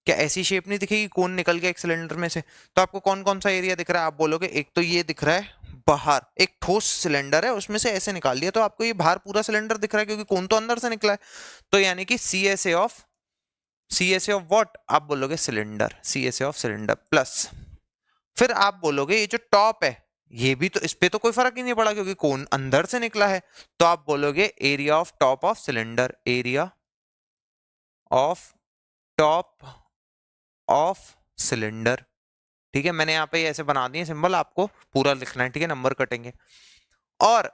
क्या ऐसी शेप नहीं दिखेगी, कोन निकल गया एक सिलेंडर में से? तो आपको कौन कौन सा एरिया दिख रहा है? आप बोलोगे एक तो ये दिख रहा है बाहर, एक ठोस सिलेंडर है उसमें से ऐसे निकाल दिया तो आपको ये बाहर पूरा सिलेंडर दिख रहा है, क्योंकि कोन तो अंदर से निकला है। तो यानी कि C S A of what, आप बोलोगे cylinder, C S A of cylinder plus, फिर आप बोलोगे ये जो टॉप है ये भी, तो इस पे तो कोई फर्क ही नहीं पड़ा क्योंकि कोन अंदर से निकला है, तो आप बोलोगे area of top of cylinder, area of top of cylinder, ठीक है। मैंने यहाँ पे ऐसे बना दिए सिंबल, आपको पूरा लिखना है, ठीक है, नंबर कटेंगे। और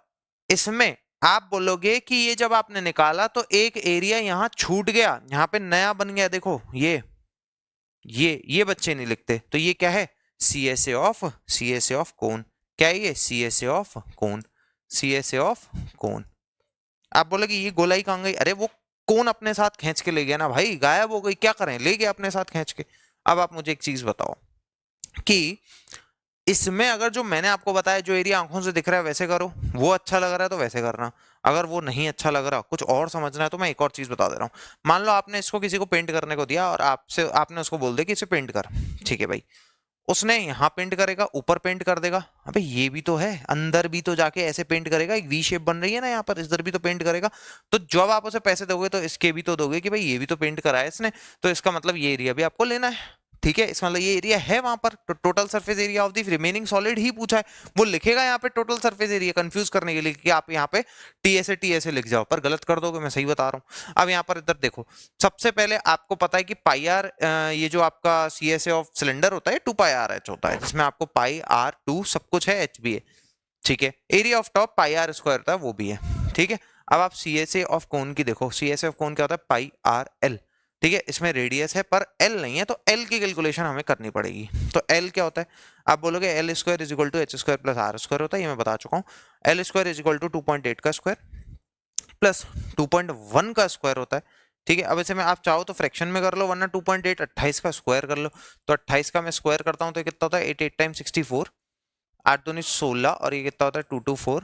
इसमें आप बोलोगे कि ये जब आपने निकाला तो एक एरिया यहाँ छूट गया, यहाँ पे नया बन गया, देखो ये बच्चे नहीं लिखते, तो ये क्या है, सी एस ए ऑफ कोन, क्या है ये, C S A of cone, C S A of cone. आप बोलोगे ये गोलाई कहाँ गई? अरे वो कोन अपने साथ खींच के ले गया ना भाई, गायब हो गई, क्या करें, ले गया अपने साथ खींच के। अब आप मुझे एक चीज बताओ कि इसमें अगर जो मैंने आपको बताया, जो एरिया आंखों से दिख रहा है वैसे करो, वो अच्छा लग रहा है तो वैसे करना, अगर वो नहीं अच्छा लग रहा, कुछ और समझना है, तो मैं एक और चीज बता दे रहा हूँ। मान लो आपने इसको किसी को पेंट करने को दिया और आपने उसको बोल दिया कि इसे पेंट कर, ठीक है भाई, उसने यहाँ पेंट करेगा, ऊपर पेंट कर देगा, अबे ये भी तो है, अंदर भी तो जाके ऐसे पेंट करेगा, एक वी शेप बन रही है ना यहाँ पर, इधर भी तो पेंट करेगा। तो जब आप उसे पैसे दोगे तो इसके भी तो दोगे कि भाई ये भी तो पेंट करा है इसने, तो इसका मतलब ये एरिया भी आपको लेना है, ठीक है। इसका मतलब ये एरिया है वहां पर, तो total surface area of the remaining solid ही पूछा है, वो लिखेगा यहाँ पे टोटल सरफेस एरिया, कंफ्यूज करने के लिए कि आप यहाँ पे टी एस ए लिख जाओ, पर गलत कर दोगे, मैं सही बता रहा हूँ। अब यहाँ पर इधर देखो, सबसे पहले आपको पता है कि पाई आर, ये जो आपका C S A of cylinder होता है 2πr/h होता है, जिसमें आपको पाई आर टू सब कुछ है, एच भी है, ठीक है। Area of top pi R square होता है, वो भी है, ठीक है। अब आप सी एस ए ऑफ कोन की देखो, सी एस ए ऑफ कोन क्या होता है, पाई आर एल, ठीक है। इसमें रेडियस है पर एल नहीं है, तो एल की कैलकुलेशन हमें करनी पड़ेगी। तो एल क्या होता है, आप बोलोगे L square is equal to H square plus R square होता है, ये मैं बता चुका हूँ। L square is equal to 2.8 का स्क्वायर प्लस 2.1 का स्क्वायर होता है, ठीक है। अब इसे मैं आप चाहो तो फ्रैक्शन में कर लो, वरना 2.8 28 का स्क्वायर कर लो, तो 28 का मैं स्क्वायर करता हूँ तो कितना होता है, 8 टाइम 64, 8 दूनी 16, और ये कितना होता है 2 2 4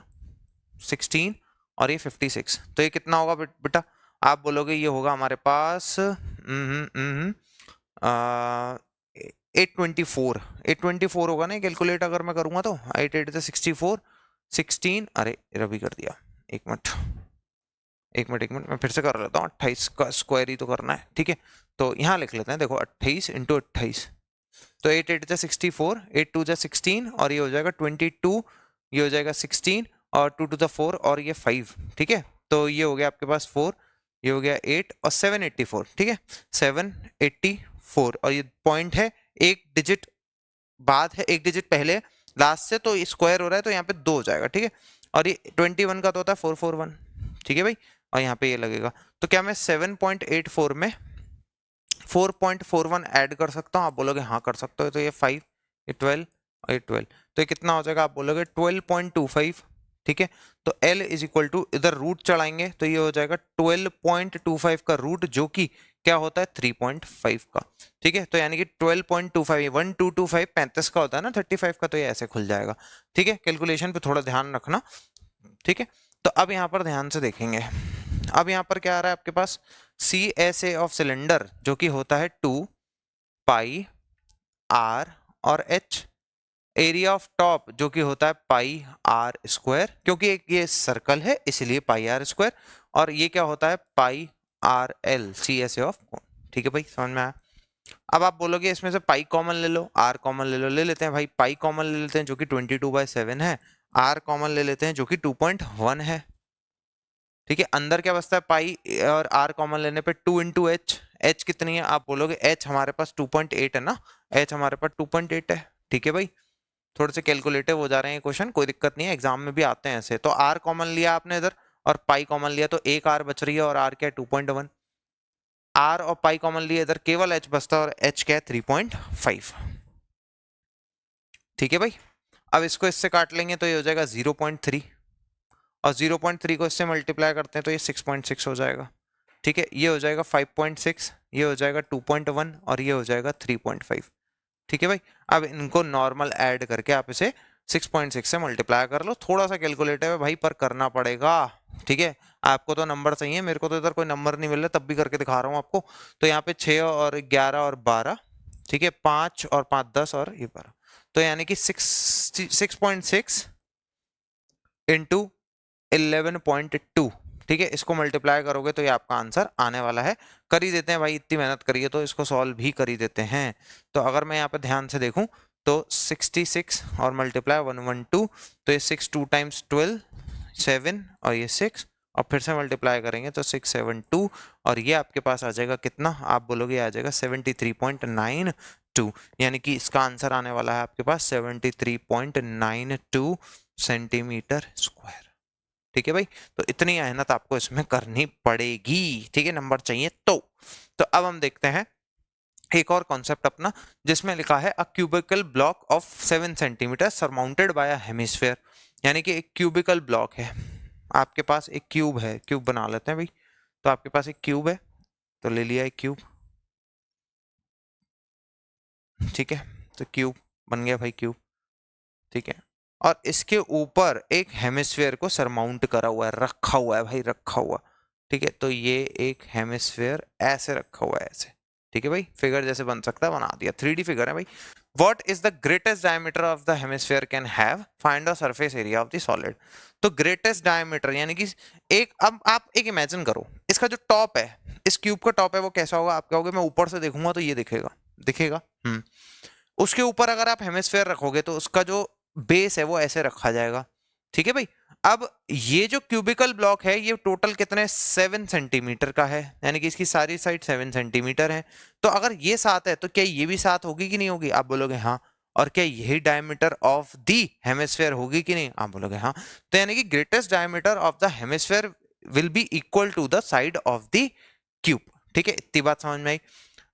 16, और ये 56, तो ये कितना होगा बेटा, आप बोलोगे ये होगा हमारे पास 824 होगा ना, कैलकुलेट अगर मैं करूंगा तो 8 8 64 16, अरे रवि कर दिया, एक मिनट मैं फिर से कर लेता हूँ, 28 का स्क्वायर ही तो करना है, ठीक है। तो यहाँ लिख लेते हैं, देखो 28 इंटू 28, तो 8 8 64, 8 2 16, और ये हो जाएगा 22, ये हो जाएगा 16, और 2 टू द 4, और ये 5, ठीक है। तो ये हो गया आपके पास 4, ये हो गया 8, और 784, ठीक है, 784, और ये पॉइंट है, एक डिजिट बाद है, एक डिजिट पहले लास्ट से, तो स्क्वायर हो रहा है तो यहाँ पे 2 हो जाएगा, ठीक है। और ये 21 का तो होता है 441, ठीक है भाई, और यहाँ पे ये लगेगा। तो क्या मैं 7.84 में 4.41 ऐड कर सकता हूँ? आप बोलोगे हाँ कर सकते हो, तो ये 5, ये 12, और ये 12, तो ये कितना हो जाएगा, आप बोलोगे 12.25, ठीक है। तो L इज इक्वल टू, इधर रूट चढ़ाएंगे तो ये हो जाएगा 12.25 का रूट, जो कि क्या होता है 3.5 का, ठीक है। तो यानी कि 12.25, 1225 35 का होता है ना, 35 का, तो ये ऐसे खुल जाएगा, ठीक है। कैलकुलेशन पे थोड़ा ध्यान रखना, ठीक है। तो अब यहाँ पर ध्यान से देखेंगे, अब यहाँ पर क्या आ रहा है आपके पास, CSA ऑफ सिलेंडर जो कि होता है 2 पाई आर और H, एरिया ऑफ टॉप जो कि होता है पाई आर स्क्वायर, क्योंकि एक ये सर्कल है इसलिए पाई आर स्क्वायर, और ये क्या होता है पाई आर एल, CSA ऑफ कोण, ठीक है भाई, समझ में आया। अब आप बोलोगे इसमें से पाई कॉमन ले लो, आर कॉमन ले लो, ले लेते हैं भाई, पाई कॉमन ले लेते हैं जो कि 22/7 है, आर कॉमन ले लेते हैं जो कि 2.1 है, ठीक है। अंदर क्या बचता है, पाई और आर कॉमन लेने पे 2 इंटू एच, एच कितनी है, आप बोलोगे एच हमारे पास 2.8 है ना, एच हमारे पास 2.8 है, ठीक है भाई। थोड़े से कैलकुलेटिव हो जा रहे हैं क्वेश्चन, कोई दिक्कत नहीं है, एग्जाम में भी आते हैं ऐसे। तो आर कॉमन लिया आपने इधर और पाई कॉमन लिया, तो एक आर बच रही है, और आर क्या है 2.1, आर और पाई कॉमन लिया इधर, केवल एच बचता है, और एच क्या है 3.5, ठीक है भाई। अब इसको इससे काट लेंगे तो ये हो जाएगा 0.3, और 0.3 को इससे मल्टीप्लाई करते हैं तो ये 6.6 हो जाएगा, ठीक है। ये हो जाएगा 5.6, ये हो जाएगा 2.1, और ये हो जाएगा 3.5, ठीक है भाई। अब इनको नॉर्मल ऐड करके आप इसे 6.6 से मल्टीप्लाई कर लो, थोड़ा सा कैलकुलेटिव है भाई पर करना पड़ेगा, ठीक है। आपको तो नंबर चाहिए, मेरे को तो इधर कोई नंबर नहीं मिल रहा, तब भी करके दिखा रहा हूँ आपको। तो यहाँ पे 6 और 11 और 12, ठीक है, 5 और 5 10 और ये 12, तो यानी कि 6.6 इंटू 11.2, ठीक है। इसको मल्टीप्लाई करोगे तो ये आपका आंसर आने वाला है। कर ही देते हैं भाई, इतनी मेहनत करिए तो इसको सॉल्व भी कर ही देते हैं। तो अगर मैं यहाँ पे ध्यान से देखूं तो 66 और मल्टीप्लाई 112, तो ये 6 2 टाइम्स 12 7, और ये 6, और फिर से मल्टीप्लाई करेंगे तो 6 7 2, और ये आपके पास आ जाएगा कितना, आप बोलोगे आ जाएगा 73.92, यानी कि इसका आंसर आने वाला है आपके पास 73.92 सेंटीमीटर स्क्वायर, ठीक है भाई। तो इतनी मेहनत आपको इसमें करनी पड़ेगी, ठीक है, नंबर चाहिए तो अब हम देखते हैं एक और कॉन्सेप्ट अपना, जिसमें लिखा है a cubical block of 7 centimetre surmounted by a hemisphere, यानी कि एक क्यूबिकल ब्लॉक है, आपके पास एक क्यूब है, क्यूब बना लेते हैं भाई। तो आपके पास एक क्यूब है, तो ले लिया एक क्यूब, ठीक है। तो क्यूब बन गया भाई, क्यूब, ठीक है। और इसके ऊपर एक हेमिस्फीयर को सरमाउंट करा हुआ है, रखा हुआ है भाई, रखा हुआ, ठीक है। तो ये एक हेमिस्फीयर ऐसे रखा हुआ है, ऐसे, ठीक है भाई, फिगर जैसे बन सकता है बना दिया, 3D फिगर है भाई। What is the greatest diameter of the hemisphere can have? Find the surface area of the solid. तो greatest diameter यानी कि एक, अब आप एक इमेजिन करो, इसका जो टॉप है, इस क्यूब का टॉप है, वो कैसा होगा, आप कहोगे मैं ऊपर से देखूंगा तो ये दिखेगा, दिखेगा, उसके ऊपर अगर आप हेमिस्फेयर रखोगे तो उसका जो बेस है वो ऐसे रखा जाएगा, ठीक है भाई। अब ये जो क्यूबिकल ब्लॉक है ये टोटल कितने 7 सेंटीमीटर का है, यानी कि इसकी सारी साइड 7 सेंटीमीटर है। तो अगर ये 7 है तो क्या ये भी 7 होगी कि नहीं होगी, आप बोलोगे हाँ। और क्या यही डायमीटर ऑफ दी हेमिस्फेयर होगी कि नहीं, आप बोलोगे हाँ। तो यानी कि greatest diameter of the hemisphere will be equal to the side of the cube, ठीक है, इतनी बात समझ में आई।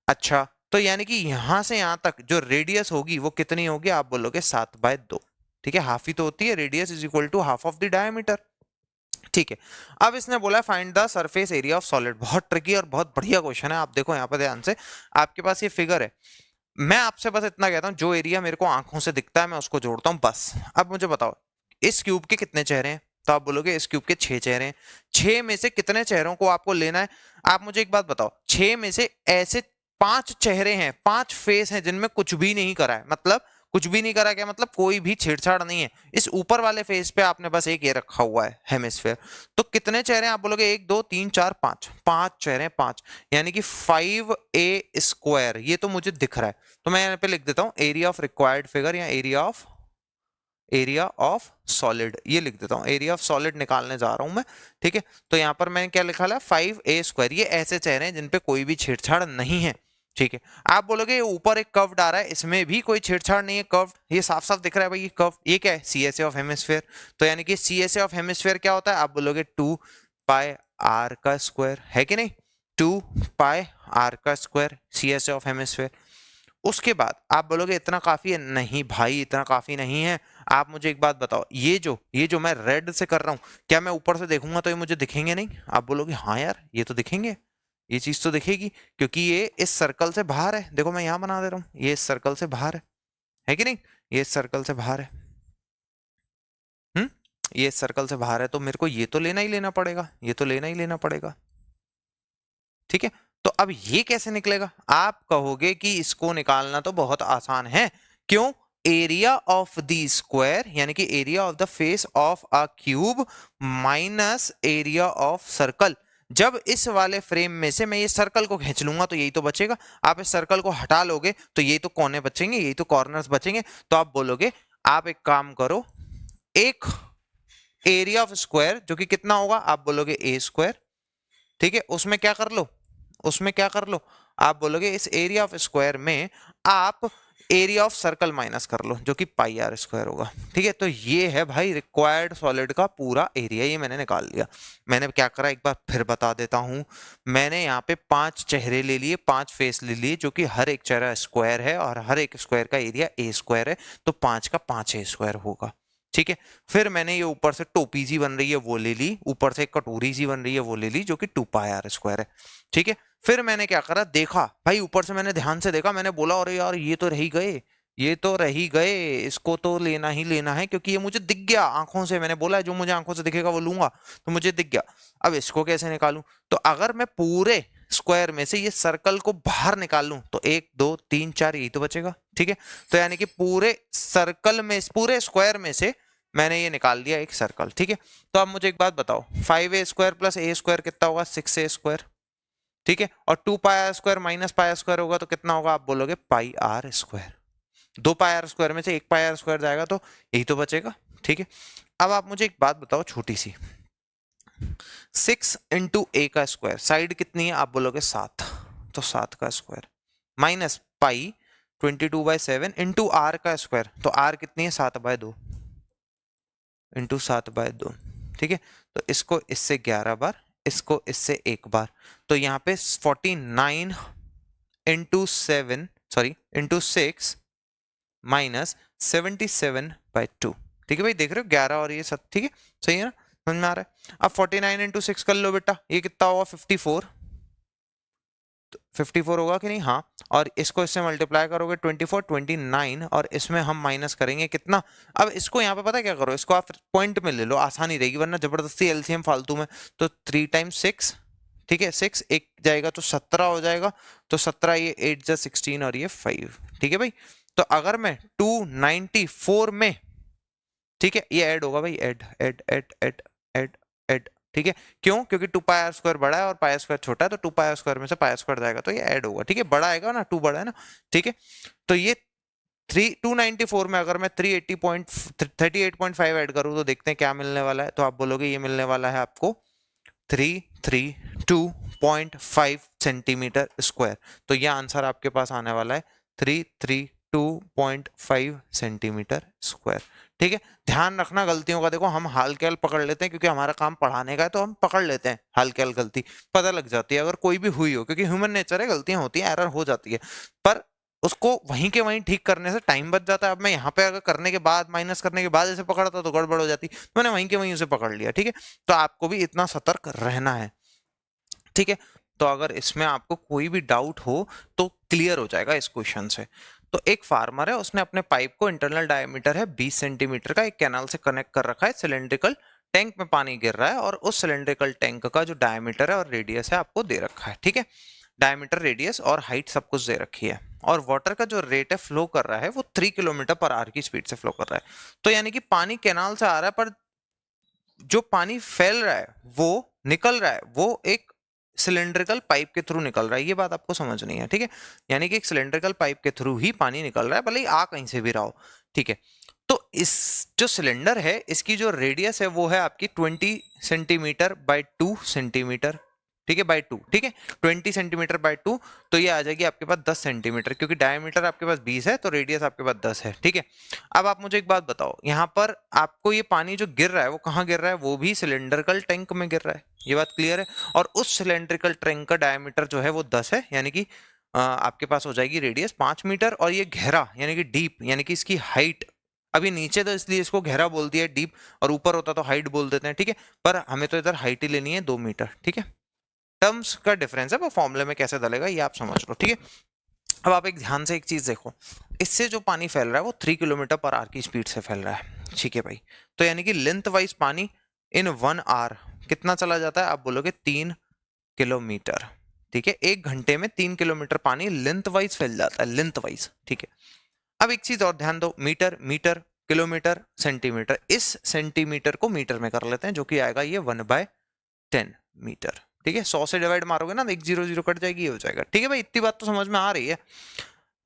अच्छा, तो यानी कि यहां से यहां तक जो रेडियस होगी वो कितनी होगी, आप बोलोगे 7/2, ठीक है, हाफ ही तो होती है, radius is equal to half of the diameter, ठीक है। अब इसने बोला find the surface area of solid, बहुत ट्रिकी और बहुत बढ़िया क्वेश्चन है। आप देखो यहाँ पर ध्यान से, आपके पास ये फिगर है, मैं आपसे बस इतना कहता हूं, जो एरिया मेरे को आंखों से दिखता है मैं उसको जोड़ता हूं बस। अब मुझे बताओ इस क्यूब के कितने चेहरे हैं, तो आप बोलोगे इस क्यूब के 6 चेहरे हैं, 6 में से कितने चेहरों को आपको लेना है। आप मुझे एक बात बताओ, 6 में से ऐसे 5 चेहरे हैं, 5 फेस हैं जिनमें कुछ भी नहीं करा है, मतलब कुछ भी नहीं करा, क्या मतलब कोई भी छेड़छाड़ नहीं है, इस ऊपर वाले फेस पे आपने बस एक ये रखा हुआ है हेमिस्फेयर। तो कितने चेहरे हैं, आप बोलोगे 1 2 3 4 5, 5 चेहरे, 5, यानी कि 5a² ये तो मुझे दिख रहा है। तो मैं यहाँ पे लिख देता हूँ एरिया ऑफ रिक्वायर्ड फिगर, या एरिया ऑफ सॉलिड, ये लिख देता हूँ, एरिया ऑफ सॉलिड निकालने जा रहा हूं मैं, ठीक है। तो यहाँ पर मैंने क्या लिखा है 5a², ये ऐसे चेहरे हैं जिनपे कोई भी छेड़छाड़ नहीं है, ठीक है। आप बोलोगे ऊपर एक कर्व आ रहा है, इसमें भी कोई छेड़छाड़ नहीं है, कर्व ये साफ साफ दिख रहा है भाई, ये कर्व, ये क्या है CSA ऑफ हेमिस्फेयर। तो यानी कि CSA ऑफ हेमिस्फेयर क्या होता है, आप बोलोगे 2πr² है कि नहीं, 2πr² CSA ऑफ हेमिस्फेयर। उसके बाद आप बोलोगे इतना काफी है, नहीं भाई इतना काफी नहीं है। आप मुझे एक बात बताओ, ये जो मैं रेड से कर रहा हूं, क्या मैं ऊपर से देखूंगा तो ये मुझे दिखेंगे नहीं? आप बोलोगे हाँ यार ये तो दिखेंगे, ये चीज तो दिखेगी, क्योंकि ये इस सर्कल से बाहर है। देखो मैं यहां बना दे रहा हूं, ये इस सर्कल से बाहर है कि नहीं? ये इस सर्कल से बाहर है। हम्म, ये इस सर्कल से बाहर है, तो मेरे को ये तो लेना ही लेना पड़ेगा, ये तो लेना ही लेना पड़ेगा। ठीक है, तो अब ये कैसे निकलेगा? आप कहोगे कि इसको निकालना तो बहुत आसान है। क्यों? एरिया ऑफ द स्क्वायर यानी कि area of the face of a cube minus area of circle. जब इस वाले फ्रेम में से मैं ये सर्कल को खींच लूंगा तो यही तो बचेगा। आप इस सर्कल को हटा लोगे तो यही तो कोने बचेंगे, यही तो कॉर्नर्स बचेंगे। तो आप बोलोगे, आप एक काम करो, एक एरिया ऑफ स्क्वायर जो कि कितना होगा, आप बोलोगे ए स्क्वायर। ठीक है, उसमें क्या कर लो, उसमें क्या कर लो, आप बोलोगे इस एरिया ऑफ स्क्वायर में आप एरिया ऑफ सर्कल माइनस कर लो जो कि पाई आर स्क्वायर होगा। ठीक है, तो ये है भाई रिक्वायर्ड सॉलिड का पूरा एरिया, ये मैंने निकाल लिया। मैंने क्या करा एक बार फिर बता देता हूं, मैंने यहाँ पे 5 चेहरे ले लिए, 5 फेस ले लिए, जो कि हर एक चेहरा स्क्वायर है और हर एक स्क्वायर का एरिया ए स्क्वायर है, तो 5 का 5 ए स्क्वायर होगा। ठीक है, फिर मैंने ये ऊपर से टोपी सी बन रही है वो ले ली, ऊपर से एक कटोरी सी बन रही है वो ले ली, जो कि 2 पाई आर स्क्वायर है। ठीक है, फिर मैंने क्या करा, देखा भाई ऊपर से, मैंने ध्यान से देखा, मैंने बोला अरे यार ये तो रह ही गए, ये तो रह ही गए, इसको तो लेना ही लेना है, क्योंकि ये मुझे दिख गया आंखों से। मैंने बोला जो मुझे आंखों से दिखेगा वो लूंगा, तो मुझे दिख गया। अब इसको कैसे निकालूं? तो अगर मैं पूरे स्क्वायर में से ये सर्कल को बाहर निकाल लूं तो 1 2 3 4 यही तो बचेगा। ठीक है, तो यानी कि पूरे सर्कल में, पूरे स्क्वायर में से मैंने ये निकाल दिया एक सर्कल। ठीक है, तो अब मुझे एक बात बताओ, 5a स्क्वायर प्लस ए स्क्वायर कितना होगा? 6a square. ठीक है, और 2 pi R square minus pi R square होगा तो कितना होगा? आप बोलोगे pi R square. 2 pi R square में से 1 पाई आर स्क्वायर जाएगा तो यही तो बचेगा। ठीक है, अब आप मुझे एक बात बताओ छोटी सी, 6 इंटू ए का स्क्वायर, साइड कितनी है? आप बोलोगे 7, तो 7 का square minus pi 22/7 into R का स्क्वायर, तो आर कितनी है? 7/2 इंटू 7/2। ठीक है, तो इसको इससे 11 बार, इसको इससे 1 बार, तो यहाँ पे 49 इंटू 7 सॉरी इंटू 6 माइनस 77/2। ठीक है भाई, देख रहे हो 11 और ये सब, ठीक है सही है ना, समझ में आ रहा है? अब 49 इंटू 6 कर लो बेटा, ये कितना होगा? 54। 54 होगा कि नहीं? हाँ, और इसको इससे मल्टीप्लाई करोगे 24 29, और इसमें हम माइनस करेंगे कितना? अब इसको यहाँ पे पता है क्या करो, इसको आप पॉइंट में ले लो, आसानी रहेगी, वरना जबरदस्ती एलसीएम फालतू में। तो 3 टाइम्स 6, ठीक है, 6 एक जाएगा तो 17 हो जाएगा, तो 17 ये 8 जा 16 और ये 5। ठीक है भाई, तो अगर मैं 294 में, ठीक है, ये ऐड होगा भाई, add add add add add add. ठीक है, क्यों? क्योंकि 2 पाई आर स्क्वायर बड़ा है और पाई आर स्क्वायर छोटा है, तो 2 पाई आर स्क्वायर में से पाई आर स्क्वायर जाएगा तो ये ऐड होगा। ठीक है, बड़ा आएगा ना, 2 बड़ा है ना। ठीक है, तो ये 294 में अगर मैं 38.5 ऐड करूं तो देखते हैं क्या मिलने वाला है। तो आप बोलोगे ये मिलने वाला है आपको 332.5 सेंटीमीटर स्क्वायर। तो यह आंसर आपके पास आने वाला है 332.5 सेंटीमीटर स्क्वायर। ठीक है, ध्यान रखना गलतियों का, देखो हम हाल के हाल पकड़ लेते हैं क्योंकि हमारा काम पढ़ाने का है, तो हम पकड़ लेते हैं हाल के हाल, गलती पता लग जाती है अगर कोई भी हुई हो, क्योंकि ह्यूमन नेचर है, गलतियां होती हैं, एरर हो जाती है, पर उसको वहीं के वहीं ठीक करने से टाइम बच जाता है। अब मैं यहाँ पे अगर करने के बाद, माइनस करने के बाद ऐसे पकड़ता तो गड़बड़ हो जाती, तो मैंने वहीं के वहीं उसे पकड़ लिया। ठीक है, तो आपको भी इतना सतर्क रहना है। ठीक है, तो अगर इसमें आपको कोई भी डाउट हो तो क्लियर हो जाएगा इस क्वेश्चन से। तो एक फार्मर है, उसने अपने पाइप को, इंटरनल डायमीटर है 20 सेंटीमीटर का, एक कैनाल से कनेक्ट कर रखा है, सिलेंड्रिकल टैंक में पानी गिर रहा है, और उस सिलेंड्रिकल टैंक का जो डायमीटर है और रेडियस है आपको दे रखा है। ठीक है, डायमीटर, रेडियस और हाइट सब कुछ दे रखी है, और वाटर का जो रेट है फ्लो कर रहा है वो 3 किलोमीटर पर आवर की स्पीड से फ्लो कर रहा है। तो यानी कि पानी कैनाल से आ रहा है, पर जो पानी फैल रहा है वो निकल रहा है, वो एक सिलेंड्रिकल पाइप के थ्रू निकल रहा है। ये बात आपको समझनी है। ठीक है, यानी कि एक सिलेंड्रिकल पाइप के थ्रू ही पानी निकल रहा है, भले ही आ कहीं से भी रहा हो। ठीक है, तो इस जो सिलेंडर है इसकी जो रेडियस है वो है आपकी 20 सेंटीमीटर बाय 2 सेंटीमीटर। ठीक है, बाय 2। ठीक है, 20 सेंटीमीटर बाय 2, तो ये आ जाएगी आपके पास 10 सेंटीमीटर, क्योंकि डायमीटर आपके पास 20 है तो रेडियस आपके पास 10 है। ठीक है, अब आप मुझे एक बात बताओ, यहाँ पर आपको ये पानी जो गिर रहा है वो कहाँ गिर रहा है? वो भी सिलेंड्रिकल टैंक में गिर रहा है। ये बात क्लियर है, और उस सिलेंड्रिकल टैंक का डायमीटर जो है वो 10 है, यानी कि आपके पास हो जाएगी रेडियस 5 मीटर, और ये गहरा यानी कि डीप यानी कि इसकी हाइट, अभी नीचे तो इसलिए इसको गहरा बोल दिया डीप, और ऊपर होता तो हाइट बोल देते हैं, ठीक है, पर हमें तो इधर हाइट ही लेनी है 2 मीटर, ठीक है। टर्म्स का डिफरेंस है, वो फॉर्मूले में कैसे डालेगा ये आप समझ लो, ठीक है। अब आप एक ध्यान से एक चीज देखो, इससे जो पानी फैल रहा है वो 3 किलोमीटर पर आवर की स्पीड से फैल रहा है, ठीक है भाई। तो यानी कि लेंथ वाइज पानी इन 1 आवर कितना चला जाता है, आप बोलोगे 3 किलोमीटर, ठीक है। 1 घंटे में 3 किलोमीटर पानी लेंथ वाइज फैल जाता है, लेंथ वाइज, ठीक है। अब एक चीज और ध्यान दो, मीटर मीटर, किलोमीटर सेंटीमीटर, इस सेंटीमीटर को मीटर में कर लेते हैं, जो कि आएगा ये 1/10 मीटर, ठीक है। 100 से डिवाइड मारोगे ना, 1 0 0 कट जाएगी, ये हो जाएगा, ठीक है भाई। इतनी बात तो समझ में आ रही है।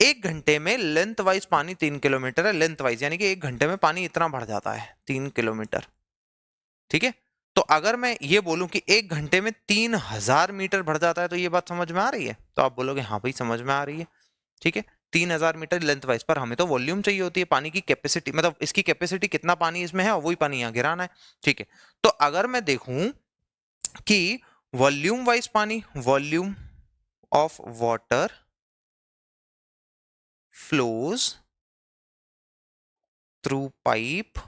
1 घंटे में लेंथ वाइज पानी 3 किलोमीटर है, लेंथ वाइज यानी कि 1 घंटे में पानी इतना बढ़ जाता है 3 किलोमीटर, ठीक है। तो अगर मैं ये बोलूं कि 1 घंटे में 3000 मीटर बढ़ जाता है, तो ये बात समझ में आ रही है, तो आप बोलोगे हाँ भाई समझ में आ रही है, ठीक है। 3000 मीटर लेंथ वाइज, पर हमें तो वॉल्यूम चाहिए होती है, पानी की कैपेसिटी, मतलब इसकी कैपेसिटी कितना पानी इसमें है, वही पानी यहाँ गिराना है, ठीक है। तो अगर मैं देखूं कि वॉल्यूम वाइज पानी, volume of water flows through pipe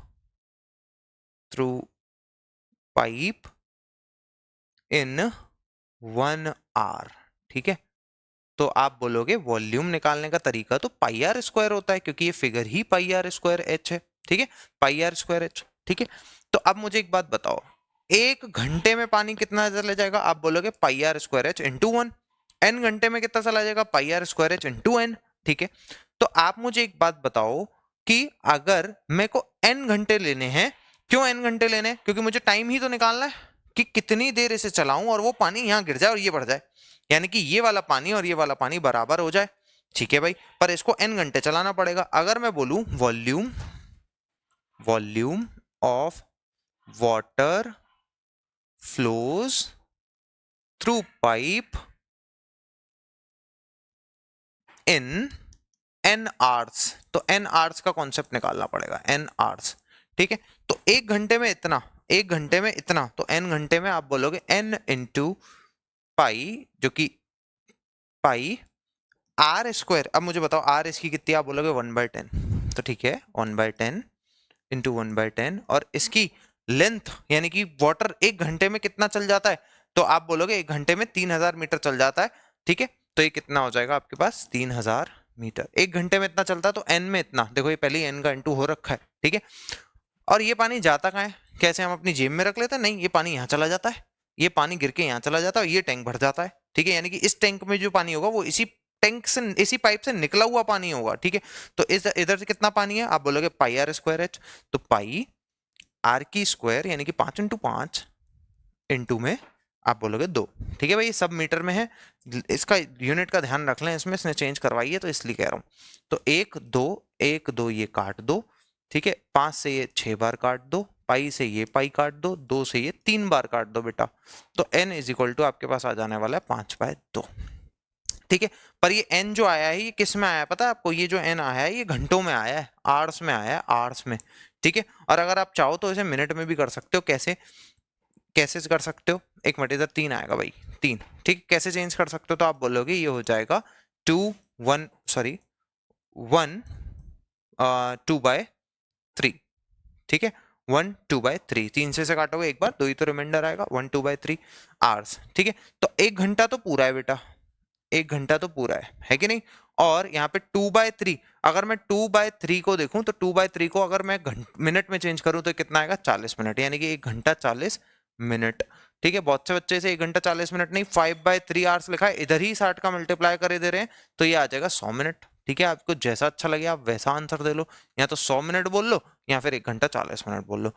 in 1 hour, ठीक है। तो आप बोलोगे वॉल्यूम निकालने का तरीका तो पाई आर स्क्वायर होता है, क्योंकि ये फिगर ही पाई आर स्क्वायर एच है, ठीक है, पाई आर स्क्वायर एच, ठीक है। तो अब मुझे एक बात बताओ, 1 घंटे में पानी कितना चला जाएगा, आप बोलोगे pi R square H into 1। N घंटे में कितना चला जाएगा, pi R square H into N, ठीक है। तो आप मुझे एक बात बताओ कि अगर मेरे को एन घंटे लेने हैं, क्यों एन घंटे लेने हैं, क्योंकि मुझे टाइम ही तो निकालना है कि कितनी देर इसे चलाऊं और वो पानी यहां गिर जाए और ये बढ़ जाए, यानी कि ये वाला पानी और ये वाला पानी बराबर हो जाए, ठीक है भाई। पर इसको n घंटे चलाना पड़ेगा। अगर मैं बोलूं volume of water flows through pipe in n hours, तो n आवर्स का कॉन्सेप्ट निकालना पड़ेगा, n आवर्स, ठीक है। तो 1 घंटे में इतना, 1 घंटे में इतना, तो n घंटे में आप बोलोगे n इंटू पाई, जो कि पाई आर स्क्वायर। अब मुझे बताओ आर इसकी कितनी, आप बोलोगे 1/10, तो ठीक है 1/10 इंटू 1/10, और इसकी लेंथ यानी कि वाटर 1 घंटे में कितना चल जाता है, तो आप बोलोगे 1 घंटे में 3000 मीटर चल जाता है, ठीक है। तो ये कितना हो जाएगा आपके पास 3000 मीटर, 1 घंटे में इतना चलता है, तो एन में इतना, देखो ये पहले ही एन का इंटू हो रखा है, ठीक है। और ये पानी जाता कहाँ है, कैसे हम अपनी जेब में रख लेते हैं, नहीं, ये पानी यहाँ चला जाता है, ये पानी गिर के यहाँ चला जाता है और ये टैंक भर जाता है, ठीक है। यानी कि इस टैंक में जो पानी होगा वो इसी टैंक से, इसी पाइप से निकला हुआ पानी होगा, ठीक है। तो इस इधर से कितना पानी है, आप बोलोगे पाई आर स्क्वायर एच, तो पाई आर की स्क्वायर यानी कि 5 इंटू 5 इंटू में आप बोलोगे 2, ठीक है भाई। सब मीटर में है, इसका यूनिट का ध्यान रख लें, इसमें इसने चेंज करवाई है तो इसलिए कह रहा हूं। तो 1 2 1 2 ये काट दो, ठीक है। 5 से ये 6 बार काट दो, पाई से ये पाई काट दो, 2 से ये 3 बार काट दो बेटा, तो n इज इक्वल टू आपके पास आ जाने वाला है 5/2, ठीक है। पर ये n जो आया है ये किस में आया है पता है आपको, ये जो n आया है ये घंटों में आया है, आवर्स में आया है, आवर्स में, ठीक है। और अगर आप चाहो तो इसे मिनट में भी कर सकते हो, कैसे कैसे कर सकते हो, 1 मिनट, इधर 3 आएगा भाई, 3, ठीक, कैसे चेंज कर सकते हो, तो आप बोलोगे ये हो जाएगा 2 1 सॉरी 1 2/3, ठीक है, 1 2/3, 3 से काटोगे एक बार, 2 ही तो रिमाइंडर आएगा, 1 2/3 आवर्स, ठीक है। तो 1 घंटा तो पूरा है बेटा, 1 घंटा तो पूरा है कि नहीं। और यहाँ पे 2/3, अगर मैं 2/3 को देखूं तो 2/3 को अगर मैं मिनट में चेंज करूं तो कितना आएगा 40 मिनट, यानी कि 1 घंटा 40 मिनट, ठीक है। बहुत से बच्चे से 1 घंटा 40 मिनट नहीं 5/3 आवर्स लिखा है, इधर ही 60 का मल्टीप्लाई करे दे रहे हैं, तो ये आ जाएगा 100 मिनट, ठीक है। आपको जैसा अच्छा लगे आप वैसा आंसर दे लो, या तो 100 मिनट बोल लो या फिर 1 घंटा 40 मिनट बोल लो।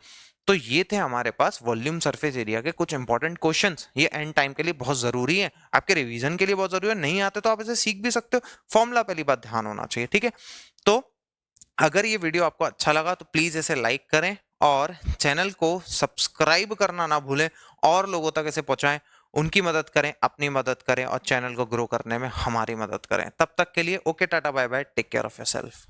तो ये थे हमारे पास वॉल्यूम सरफेस एरिया के कुछ इंपॉर्टेंट क्वेश्चंस, ये एंड टाइम के लिए बहुत जरूरी है, आपके रिवीजन के लिए बहुत जरूरी है, नहीं आते तो आप इसे सीख भी सकते हो, फॉर्मूला पहली बात ध्यान होना चाहिए, ठीक है। तो अगर ये वीडियो आपको अच्छा लगा तो प्लीज इसे लाइक करें और चैनल को सब्सक्राइब करना ना भूलें, और लोगों तक इसे पहुंचाएं, उनकी मदद करें, अपनी मदद करें और चैनल को ग्रो करने में हमारी मदद करें। तब तक के लिए okay, tata bye bye, take care of yourself.